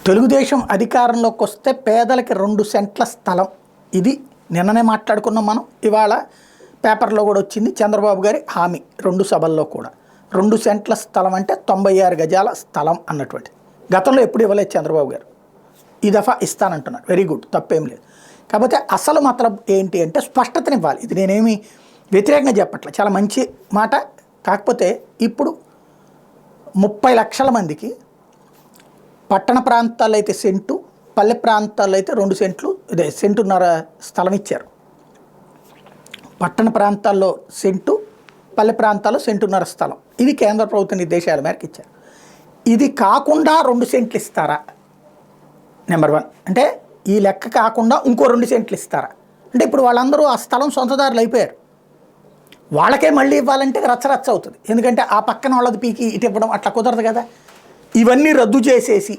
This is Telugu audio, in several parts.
తెలుగుదేశం అధికారంలోకి వస్తే పేదలకి 2 సెంట్ల స్థలం. ఇది నిన్ననే మాట్లాడుకున్నాం మనం. ఇవాళ పేపర్లో కూడా వచ్చింది చంద్రబాబు గారి హామీ 2 సభల్లో కూడా. 2 సెంట్ల స్థలం అంటే 96 గజాల స్థలం అన్నటువంటి. గతంలో ఎప్పుడు ఇవ్వలేదు చంద్రబాబు గారు. ఈ దఫా ఇస్తానంటున్నారు. వెరీ గుడ్, తప్పేం లేదు. కాకపోతే అసలు మతలబ్ ఏంటి అంటే స్పష్టతనివ్వాలి. ఇది నేనేమి వ్యతిరేకంగా చెప్పట్లేదు, చాలా మంచి మాట. కాకపోతే ఇప్పుడు 30 లక్షల మందికి పట్టణ ప్రాంతాల్లో అయితే సెంటు, పల్లె ప్రాంతాల్లో అయితే 2 సెంట్లు, ఇదే సెంటున్నర స్థలం ఇచ్చారు. పట్టణ ప్రాంతాల్లో సెంటు, పల్లె ప్రాంతాల్లో సెంటున్నర స్థలం. ఇది కేంద్ర ప్రభుత్వ నిర్దేశాల మేరకు ఇచ్చారు. ఇది కాకుండా 2 సెంట్లు ఇస్తారా? నెంబర్ 1 అంటే ఈ లెక్క కాకుండా ఇంకో 2 సెంట్లు ఇస్తారా అంటే ఇప్పుడు వాళ్ళందరూ ఆ స్థలం సొంతదారులు అయిపోయారు. వాళ్ళకే మళ్ళీ ఇవ్వాలంటే రచ్చరచ్చ అవుతుంది. ఎందుకంటే ఆ పక్కన వాళ్ళది పీకి ఇటు ఇవ్వడం అట్లా కుదరదు కదా. ఇవన్నీ రద్దు చేసేసి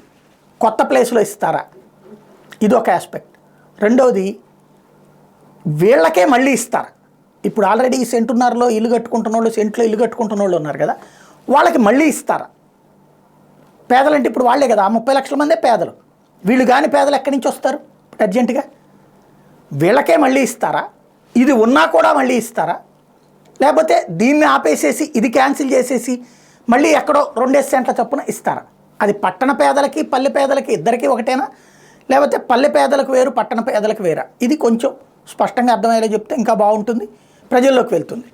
కొత్త ప్లేస్లో ఇస్తారా? ఇది ఒక ఆస్పెక్ట్. రెండవది, వీళ్ళకే మళ్ళీ ఇస్తారా? ఇప్పుడు ఆల్రెడీ సెంటున్నరలో ఇల్లు కట్టుకుంటున్న వాళ్ళు, సెంట్లో ఇల్లు కట్టుకుంటున్న వాళ్ళు ఉన్నారు కదా, వాళ్ళకి మళ్ళీ ఇస్తారా? పేదలంటే ఇప్పుడు వాళ్ళే కదా, ఆ 30 లక్షల మందే పేదలు. వీళ్ళు కానీ పేదలు ఎక్కడి నుంచి వస్తారు అర్జెంటుగా? వీళ్ళకే మళ్ళీ ఇస్తారా? ఇది ఉన్నా కూడా మళ్ళీ ఇస్తారా? లేకపోతే దీన్ని ఆపేసేసి ఇది క్యాన్సిల్ చేసేసి మళ్ళీ ఎక్కడో 2 సెంట్ల చొప్పున ఇస్తారా? అది పట్టణ పేదలకి పల్లె పేదలకి ఇద్దరికీ ఒకటేనా? లేకపోతే పల్లె పేదలకు వేరు, పట్టణ పేదలకు వేరా? ఇది కొంచెం స్పష్టంగా అర్థమయ్యేలా చెప్తే ఇంకా బాగుంటుంది, ప్రజల్లోకి వెళ్తుంది.